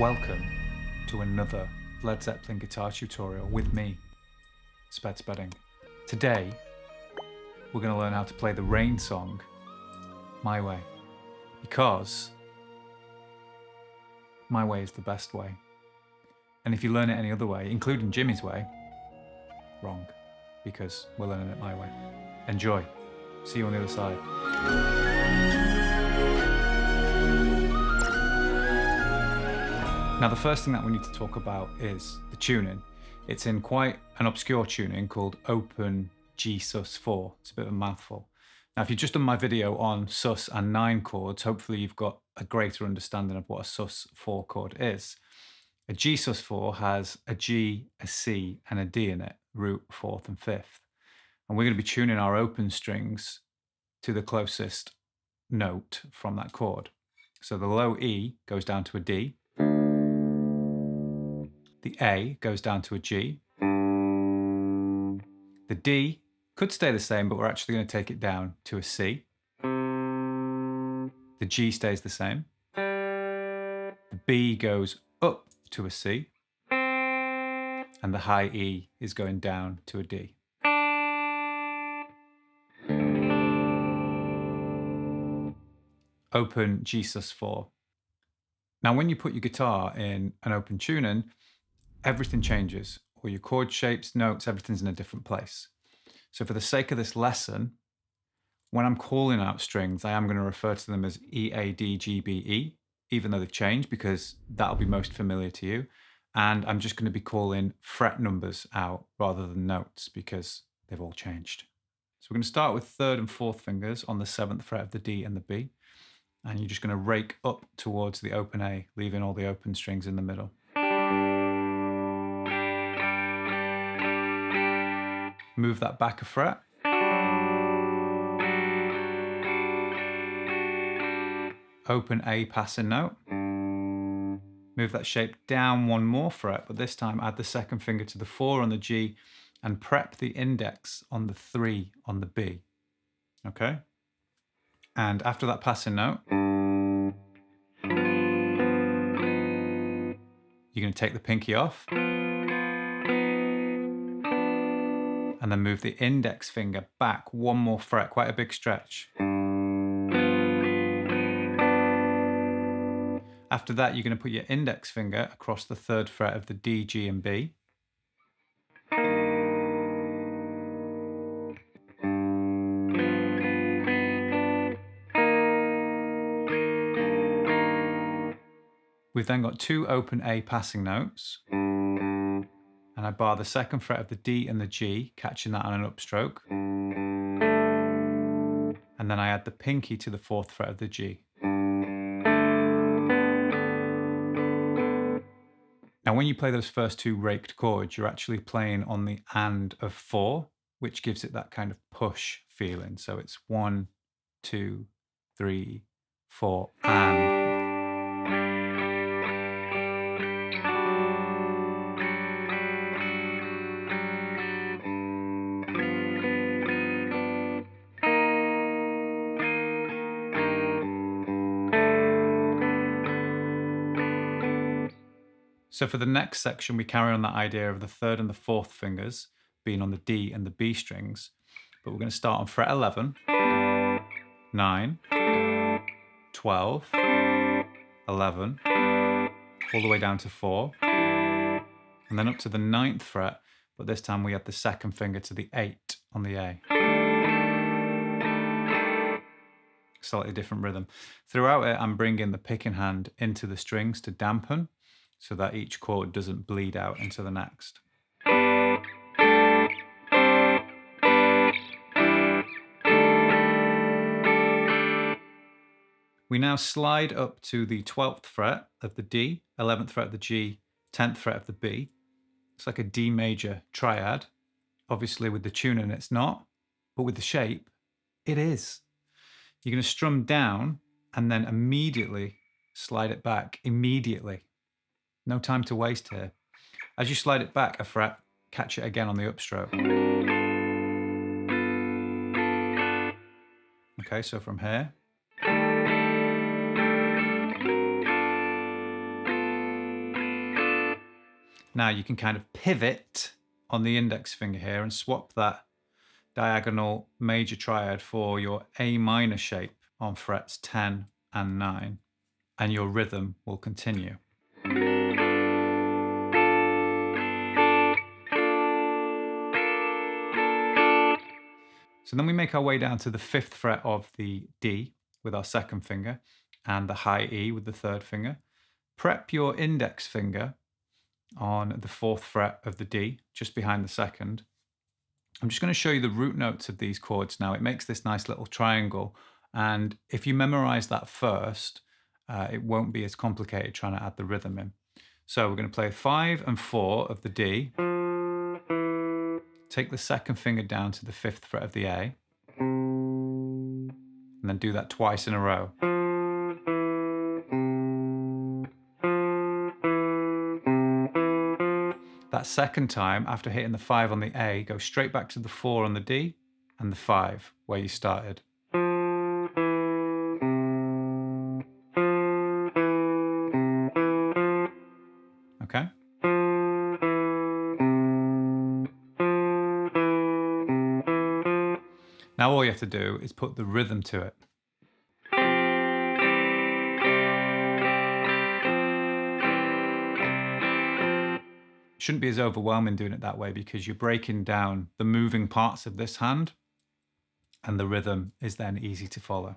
Welcome to another Led Zeppelin guitar tutorial with me, Spedding. Today, we're going to learn how to play the Rain song, My Way, because my way is the best way. And if you learn it any other way, including Jimmy's way, wrong, because we're learning it my way. Enjoy. See you on the other side. Now, the first thing that we need to talk about is the tuning. It's in quite an obscure tuning called Open G sus4. It's a bit of a mouthful. Now, if you've just done my video on sus and 9 chords, hopefully you've got a greater understanding of what a sus4 chord is. A G sus4 has a G, a C, and a D in it, root, 4th, and 5th. And we're going to be tuning our open strings to the closest note from that chord. So the low E goes down to a D. The A goes down to a G. The D could stay the same, but we're actually going to take it down to a C. The G stays the same. The B goes up to a C. And the high E is going down to a D. Open G sus4. Now, when you put your guitar in an open tuning, everything changes. All your chord shapes, notes, everything's in a different place. So for the sake of this lesson, when I'm calling out strings, I am going to refer to them as E, A, D, G, B, E, even though they've changed, because that'll be most familiar to you. And I'm just going to be calling fret numbers out rather than notes because they've all changed. So we're going to start with 3rd and 4th fingers on the 7th fret of the D and the B. And you're just going to rake up towards the open A, leaving all the open strings in the middle. Move that back a fret. Open A passing note. Move that shape down one more fret, but this time add the 2nd finger to the 4 on the G and prep the index on the 3 on the B. Okay? And after that passing note, you're going to take the pinky off and then move the index finger back one more fret, quite a big stretch. After that, you're going to put your index finger across the 3rd fret of the D, G, and B. We've then got 2 open A passing notes. And I bar the 2nd fret of the D and the G, catching that on an upstroke. And then I add the pinky to the 4th fret of the G. Now, when you play those first 2 raked chords, you're actually playing on the and of 4, which gives it that kind of push feeling. So it's 1, 2, 3, 4, and. So for the next section, we carry on that idea of the 3rd and the 4th fingers being on the D and the B strings. But we're going to start on fret 11, 9, 12, 11, all the way down to 4, and then up to the 9th fret, but this time we add the 2nd finger to the 8 on the A. Slightly different rhythm. Throughout it, I'm bringing the picking hand into the strings to dampen, so that each chord doesn't bleed out into the next. We now slide up to the 12th fret of the D, 11th fret of the G, 10th fret of the B. It's like a D major triad. Obviously with the tuning it's not, but with the shape, it is. You're going to strum down and then immediately slide it back, immediately. No time to waste here. As you slide it back a fret, catch it again on the upstroke. Okay, so from here. Now you can kind of pivot on the index finger here and swap that diagonal major triad for your A minor shape on frets 10 and 9, and your rhythm will continue. So then we make our way down to the 5th fret of the D with our second finger and the high E with the third finger. Prep your index finger on the 4th fret of the D, just behind the second. I'm just going to show you the root notes of these chords now. It makes this nice little triangle, and if you memorize that first, it won't be as complicated trying to add the rhythm in. So we're going to play 5 and 4 of the D, take the second finger down to the 5th fret of the A, and then do that twice in a row. That second time, after hitting the 5 on the A, go straight back to the 4 on the D and the 5 where you started. Okay? Now all you have to do is put the rhythm to it. Shouldn't be as overwhelming doing it that way because you're breaking down the moving parts of this hand, and the rhythm is then easy to follow.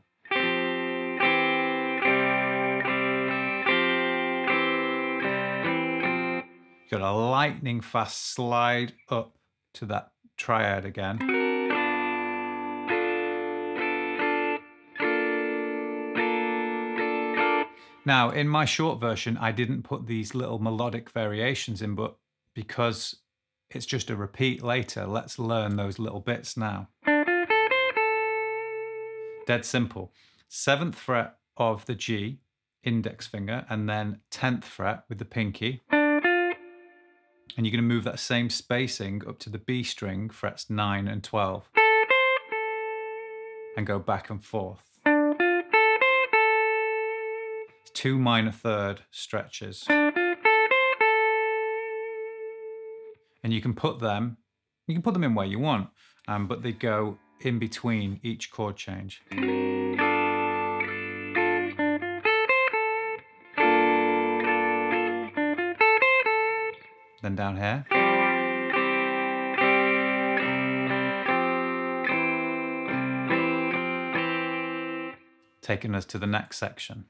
You've got a lightning fast slide up to that triad again. Now, in my short version, I didn't put these little melodic variations in, but because it's just a repeat later, let's learn those little bits now. Dead simple. 7th fret of the G, index finger, and then 10th fret with the pinky. And you're going to move that same spacing up to the B string, frets 9 and 12. And go back and forth. It's 2 minor third stretches. And you can put them in where you want, but they go in between each chord change. Then down here. Taking us to the next section.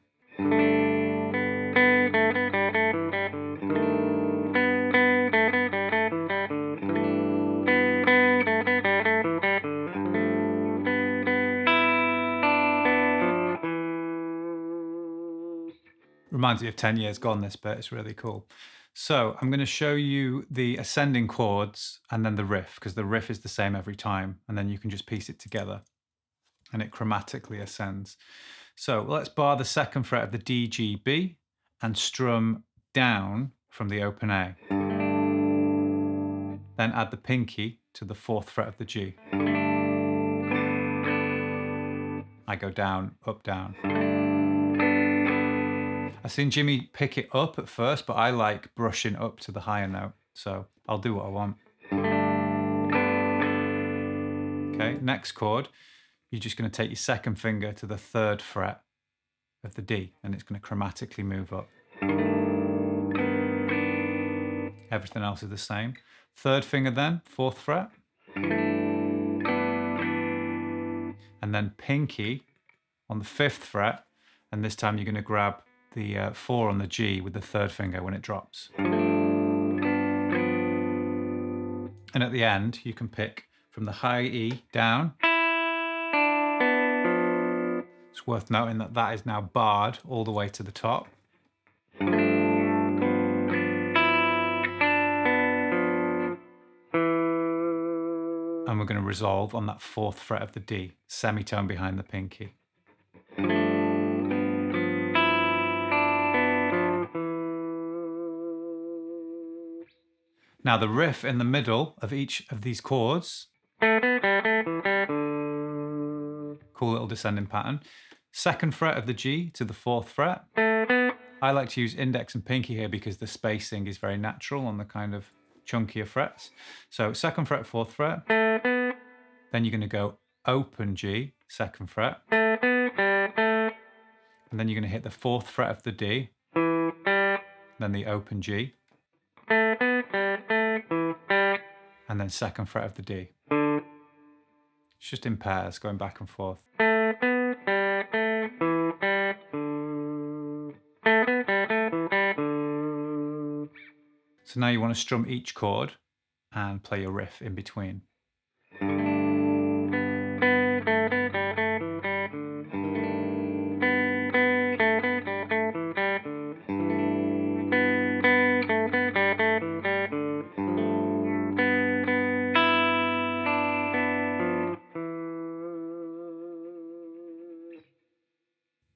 Reminds me of 10 Years Gone, this bit. It's really cool. So I'm going to show you the ascending chords and then the riff, because the riff is the same every time, and then you can just piece it together and it chromatically ascends. So let's bar the 2nd fret of the D, G, B and strum down from the open A. Then add the pinky to the 4th fret of the G. I go down, up, down. I've seen Jimmy pick it up at first, but I like brushing up to the higher note, so I'll do what I want. Okay, next chord, you're just going to take your 2nd finger to the 3rd fret of the D, and it's going to chromatically move up. Everything else is the same. 3rd finger then, 4th fret. And then pinky on the 5th fret, and this time you're going to grab the 4 on the G with the 3rd finger when it drops. And at the end, you can pick from the high E down. It's worth noting that that is now barred all the way to the top. And we're going to resolve on that 4th fret of the D, semitone behind the pinky. Now the riff in the middle of each of these chords, cool little descending pattern. 2nd fret of the G to the 4th fret. I like to use index and pinky here because the spacing is very natural on the kind of chunkier frets. So 2nd fret, 4th fret, then you're going to go open G, 2nd fret, and then you're going to hit the 4th fret of the D, then the open G, and then 2nd fret of the D. It's just in pairs, going back and forth. So now you want to strum each chord and play a riff in between.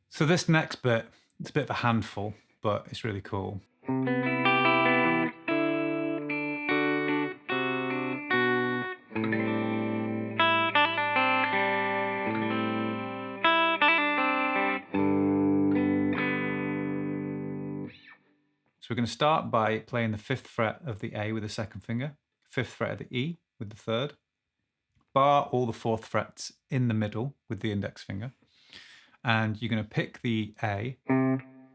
So this next bit, it's a bit of a handful, but it's really cool. So we're going to start by playing the 5th fret of the A with the 2nd finger, 5th fret of the E with the 3rd, bar all the 4th frets in the middle with the index finger, and you're going to pick the A,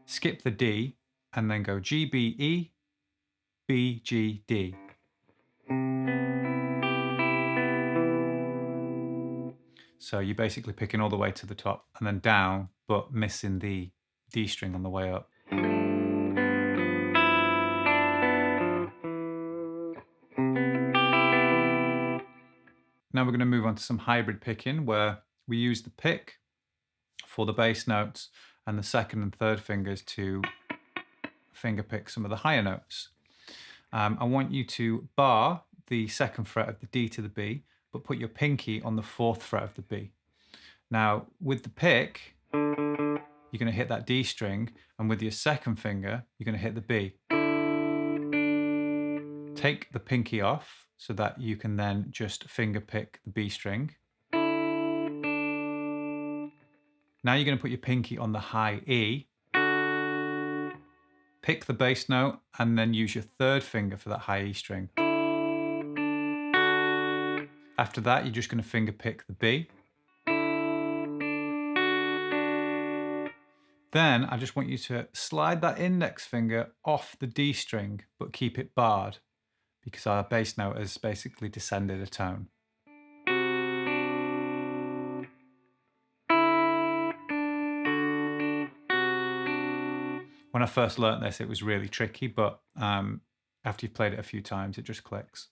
skip the D, and then go G, B, E, B, G, D. So you're basically picking all the way to the top and then down, but missing the D string on the way up. Now we're going to move on to some hybrid picking where we use the pick for the bass notes and the 2nd and 3rd fingers to finger pick some of the higher notes. I want you to bar the 2nd fret of the D to the B, but put your pinky on the 4th fret of the B. Now with the pick, you're going to hit that D string, and with your 2nd finger, you're going to hit the B. Take the pinky off so that you can then just finger pick the B string. Now you're going to put your pinky on the high E, pick the bass note, and then use your 3rd finger for that high E string. After that, you're just going to finger pick the B. Then I just want you to slide that index finger off the D string, but keep it barred, because our bass note has basically descended a tone. When I first learnt this, it was really tricky, but after you've played it a few times, it just clicks.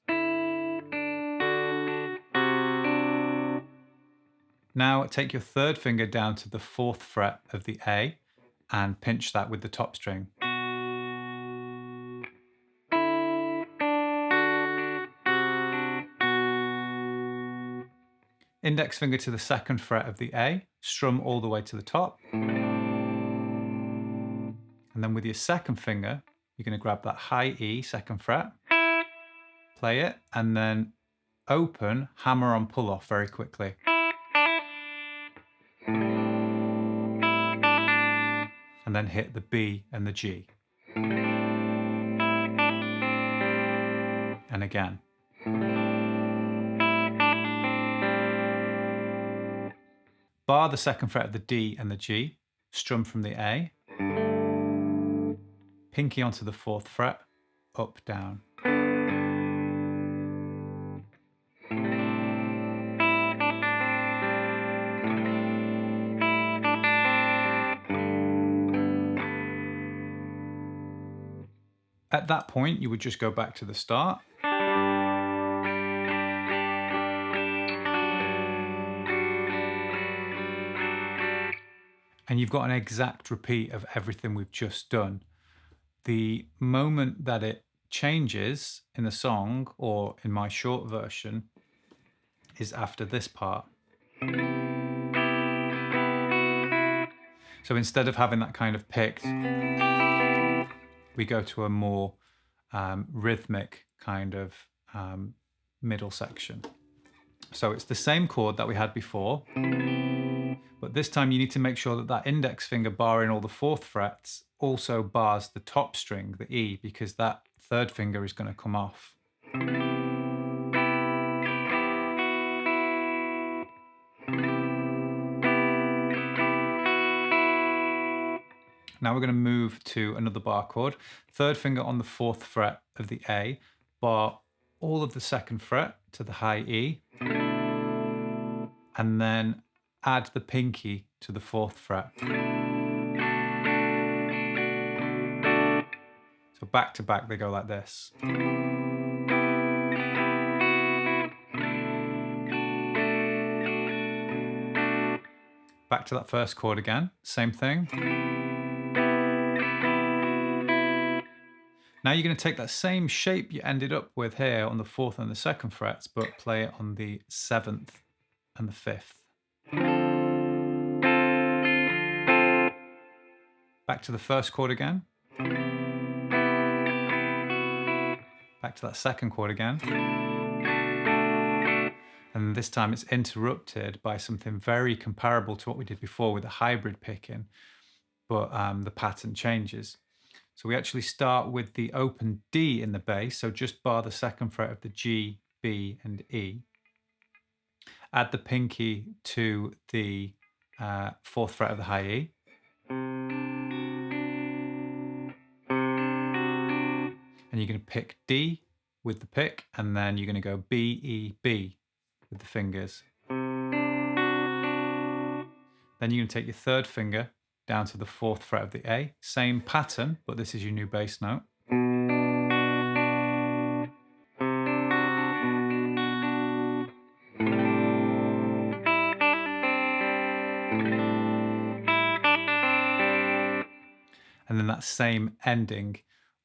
Now take your 3rd finger down to the 4th fret of the A and pinch that with the top string. Index finger to the 2nd fret of the A, strum all the way to the top. And then with your 2nd finger, you're going to grab that high E, 2nd fret, play it, and then open, hammer on, pull off very quickly. And then hit the B and the G. And again. Bar the 2nd fret of the D and the G, strum from the A, pinky onto the 4th fret, up, down. At that point, you would just go back to the start. And you've got an exact repeat of everything we've just done. The moment that it changes in the song, or in my short version, is after this part. So instead of having that kind of picked, we go to a more rhythmic kind of middle section. So it's the same chord that we had before, But this time you need to make sure that that index finger barring all the fourth frets also bars the top string, the E, because that third finger is going to come off. Now we're going to move to another bar chord. Third finger on the fourth fret of the A, bar all of the second fret to the high E, and then add the pinky to the fourth fret. So back to back they go like this. Back to that first chord again, same thing. Now you're going to take that same shape you ended up with here on the fourth and the second frets, but play it on the seventh and the fifth. Back to the first chord again. Back to that second chord again. And this time it's interrupted by something very comparable to what we did before with the hybrid picking, but the pattern changes. So we actually start with the open D in the bass, so just bar the second fret of the G, B, and E. Add the pinky to the fourth fret of the high E. And you're going to pick D with the pick, and then you're going to go B, E, B with the fingers. Then you're going to take your third finger down to the fourth fret of the A. Same pattern, but this is your new bass note. And then that same ending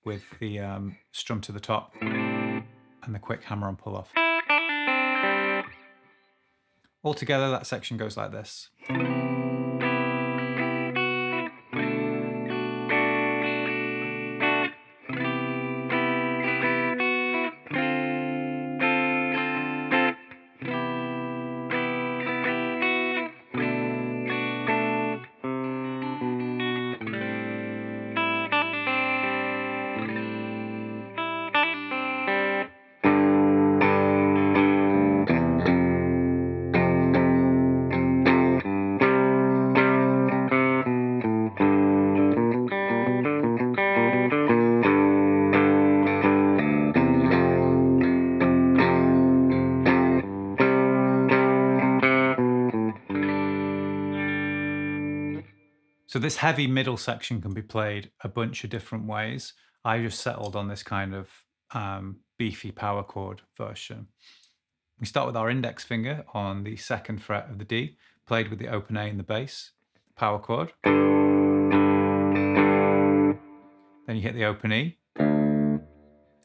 with the strum to the top and the quick hammer on pull off. Altogether, that section goes like this. So this heavy middle section can be played a bunch of different ways. I just settled on this kind of beefy power chord version. We start with our index finger on the second fret of the D, played with the open A in the bass, power chord. Then you hit the open E. And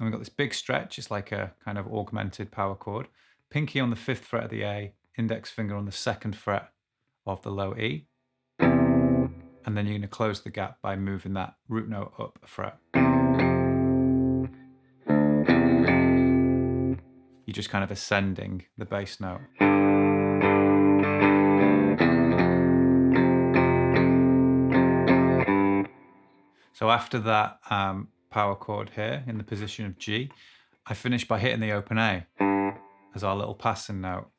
we've got this big stretch, it's like a kind of augmented power chord. Pinky on the fifth fret of the A, index finger on the second fret of the low E. And then you're going to close the gap by moving that root note up a fret. You're just kind of ascending the bass note. So after that power chord here in the position of G, I finish by hitting the open A as our little passing note.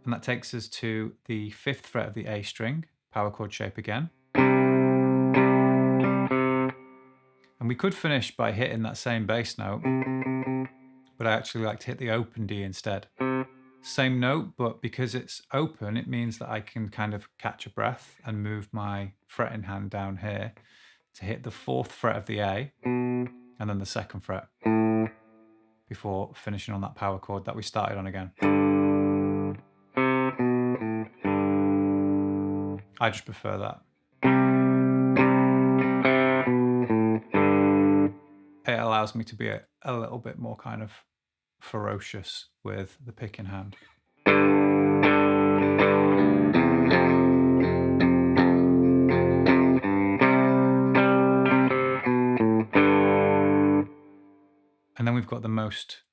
And that takes us to the fifth fret of the A string, power chord shape again. And we could finish by hitting that same bass note, but I actually like to hit the open D instead. Same note, but because it's open, it means that I can kind of catch a breath and move my fretting hand down here to hit the fourth fret of the A and then the second fret before finishing on that power chord that we started on again. I just prefer that. It allows me to be a little bit more kind of ferocious with the picking hand. And then we've got the most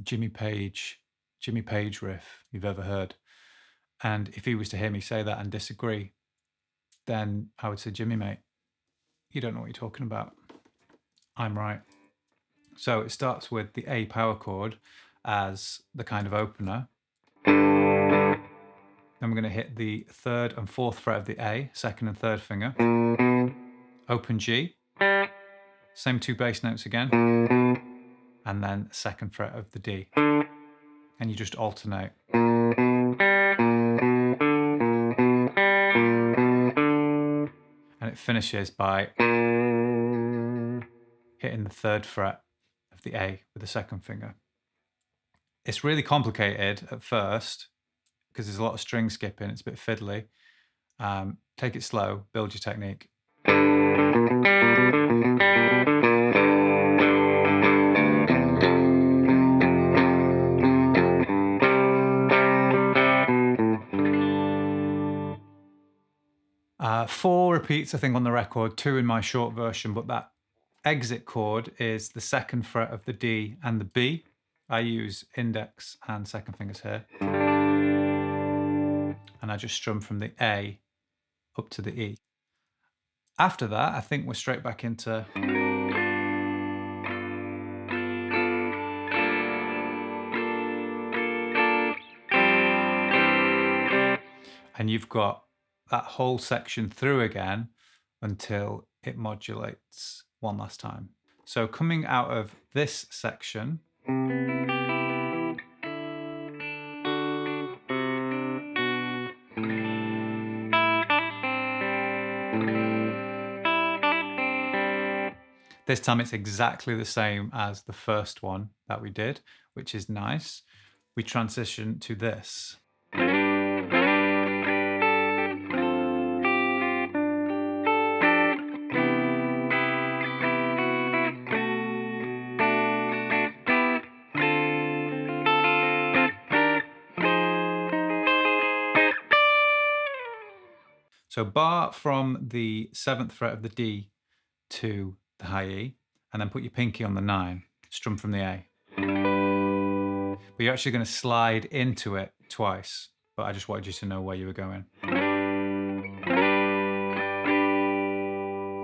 Jimmy Page riff you've ever heard. And if he was to hear me say that and disagree, then I would say, Jimmy, mate, you don't know what you're talking about. I'm right. So it starts with the A power chord as the kind of opener. Then we're going to hit the 3rd and 4th fret of the A, 2nd and 3rd finger. Open G. Same 2 bass notes again. And then 2nd fret of the D. And you just alternate. And it finishes by hitting the 3rd fret of the A with the 2nd finger. It's really complicated at first because there's a lot of string skipping. It's a bit fiddly. Take it slow, build your technique. 4 repeats, I think, on the record, 2 in my short version, but that exit chord is the 2nd fret of the D and the B. I use index and 2nd fingers here. And I just strum from the A up to the E. After that, I think we're straight back into... And you've got that whole section through again until it modulates one last time. So coming out of this section, this time it's exactly the same as the first one that we did, which is nice. We transition to this. So bar from the 7th fret of the D to the high E, and then put your pinky on the 9, strum from the A. But you're actually going to slide into it twice, but I just wanted you to know where you were going.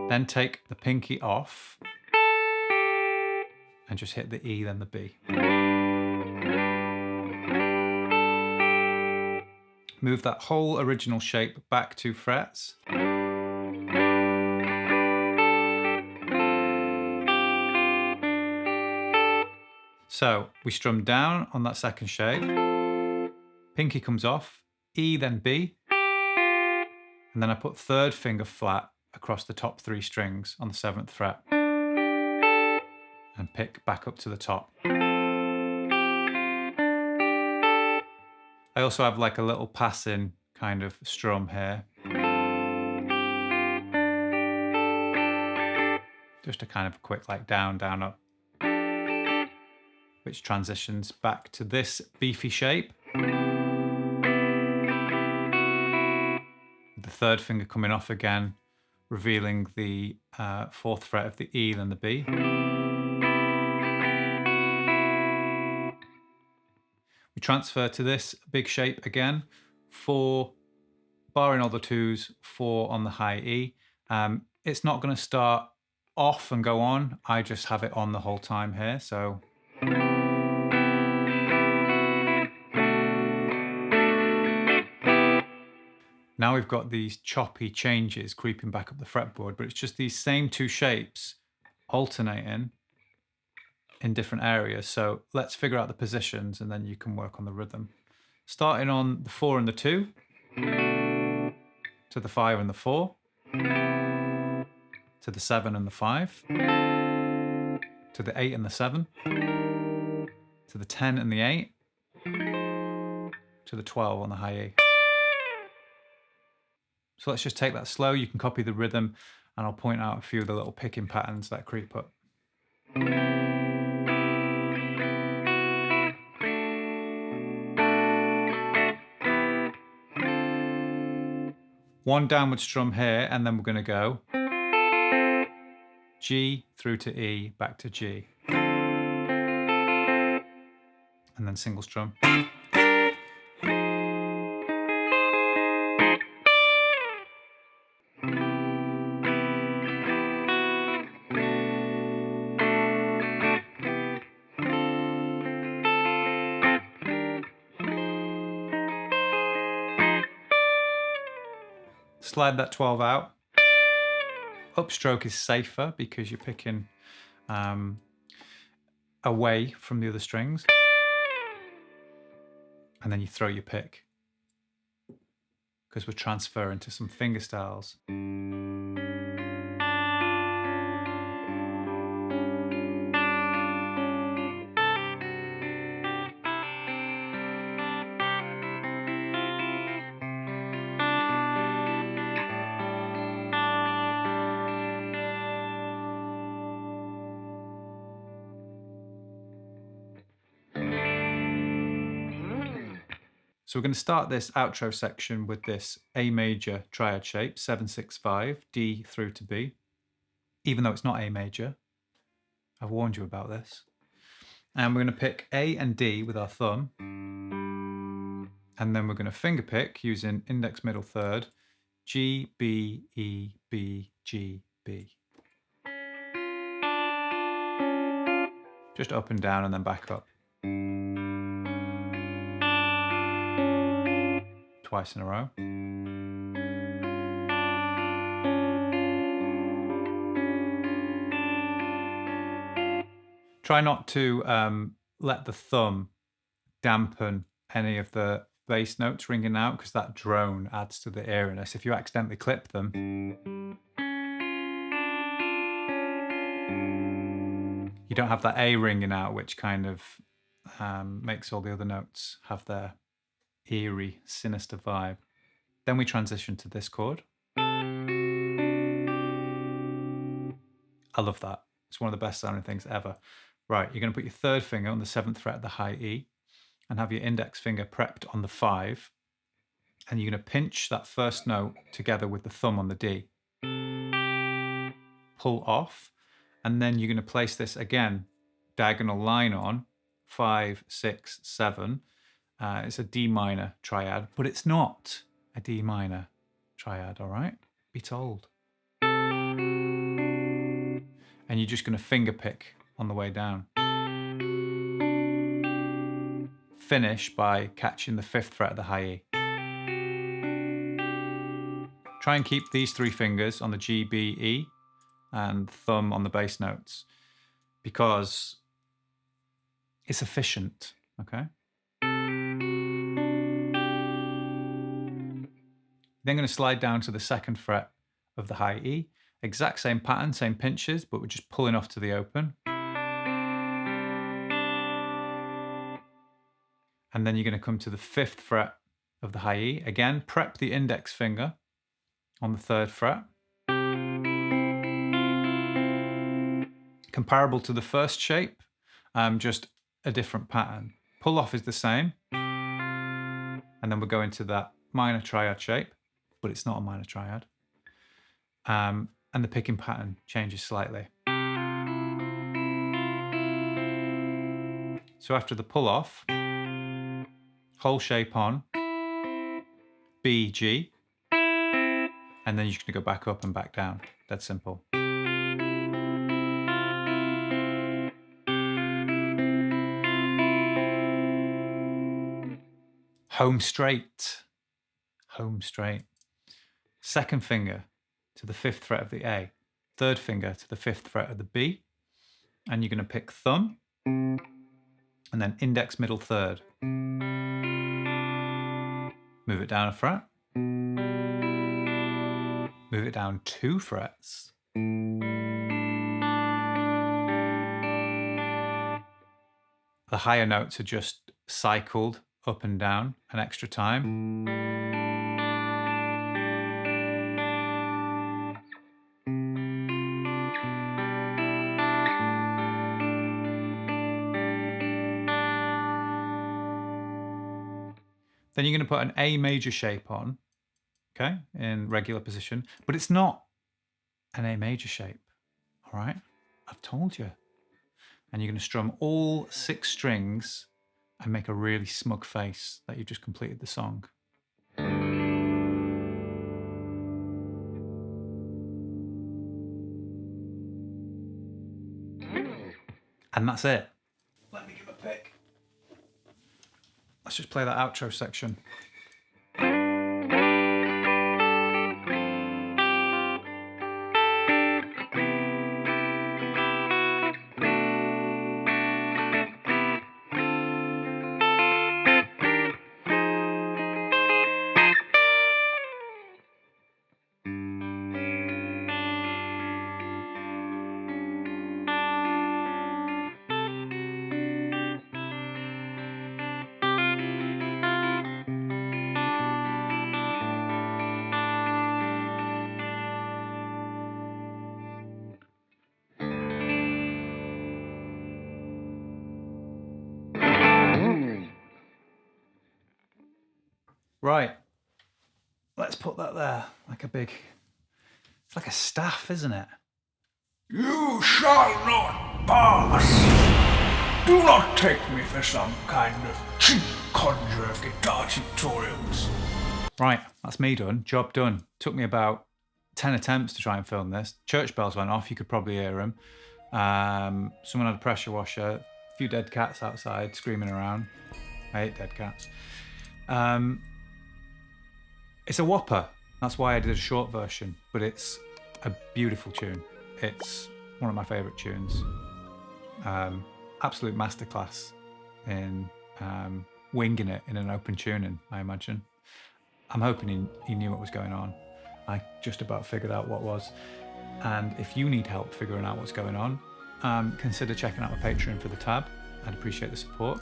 Then take the pinky off and just hit the E, then the B. Move that whole original shape back 2 frets. So we strum down on that 2nd shape, pinky comes off, E then B, and then I put 3rd finger flat across the top 3 strings on the 7th fret and pick back up to the top. I also have like a little passing kind of strum here. Just a kind of quick like down, down, up, which transitions back to this beefy shape. The 3rd finger coming off again, revealing the 4th fret of the E, then the B. We transfer to this big shape again, 4 barring all the 2s, 4 on the high E. It's not going to start off and go on, I just have it on the whole time here, so... Now we've got these choppy changes creeping back up the fretboard, but it's just these same 2 shapes alternating in different areas. So let's figure out the positions and then you can work on the rhythm. Starting on the 4 and the 2, to the 5 and the 4, to the 7 and the 5, to the 8 and the 7, to the 10 and the 8, to the 12 on the high E. So let's just take that slow. You can copy the rhythm and I'll point out a few of the little picking patterns that creep up. One downward strum here, and then we're going to go G through to E, back to G. and then single strum. Slide that 12 out. Upstroke is safer because you're picking away from the other strings. And then you throw your pick, because we're transferring to some finger styles. So we're going to start this outro section with this A major triad shape, 7-6-5, D through to B, even though it's not A major. I've warned you about this. And we're going to pick A and D with our thumb. And then we're going to finger pick using index middle third, G, B, E, B, G, B. Just up and down and then back up. Twice in a row. Try not to let the thumb dampen any of the bass notes ringing out, because that drone adds to the eeriness. If you accidentally clip them, you don't have that A ringing out, which kind of makes all the other notes have their eerie, sinister vibe. Then we transition to this chord. I love that. It's one of the best sounding things ever. Right, you're going to put your third finger on the 7th fret of the high E and have your index finger prepped on the 5. And you're going to pinch that first note together with the thumb on the D. Pull off, and then you're going to place this again, diagonal line on, 5, 6, 7. It's a D minor triad, but it's not a D minor triad, all right? Be told. And you're just going to finger pick on the way down. Finish by catching the 5th fret of the high E. Try and keep these 3 fingers on the G, B, E, and thumb on the bass notes, because it's efficient, okay? Then going to slide down to the 2nd fret of the high E. Exact same pattern, same pinches, but we're just pulling off to the open. And then you're going to come to the 5th fret of the high E. Again, prep the index finger on the 3rd fret. Comparable to the first shape, just a different pattern. Pull off is the same. And then we're going to that minor triad shape, but it's not a minor triad. And the picking pattern changes slightly. So after the pull off, whole shape on, B, G, and then you're just going to go back up and back down. That's simple. Home straight. Home straight. 2nd finger to the 5th fret of the A. 3rd finger to the 5th fret of the B. And you're going to pick thumb and then index middle third. Move it down a fret. Move it down 2 frets. The higher notes are just cycled up and down an extra time. Then you're going to put an A major shape on, okay, in regular position, but it's not an A major shape, all right? I've told you. And you're going to strum all 6 strings and make a really smug face that you've just completed the song. And that's it. Let me give a pick. Let's just play that outro section. Right, let's put that there, like a big, it's like a staff, isn't it? You shall not pass. Do not take me for some kind of cheap conjurer of guitar tutorials. Right, that's me done, job done. Took me about 10 attempts to try and film this. Church bells went off, you could probably hear them. Someone had a pressure washer, a few dead cats outside screaming around. I hate dead cats. It's a whopper. That's why I did a short version, but it's a beautiful tune. It's one of my favourite tunes. Absolute masterclass in winging it in an open tuning, I imagine. I'm hoping he knew what was going on. I just about figured out what was. And if you need help figuring out what's going on, consider checking out my Patreon for the tab. I'd appreciate the support.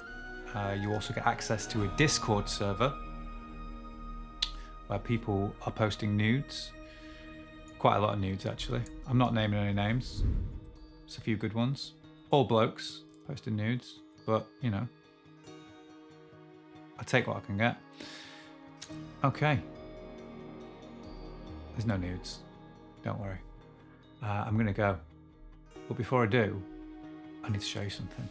You also get access to a Discord server where people are posting nudes. Quite a lot of nudes, actually. I'm not naming any names. It's a few good ones. All blokes posting nudes, but, you know, I take what I can get. Okay. There's no nudes. Don't worry. I'm going to go. But before I do, I need to show you something.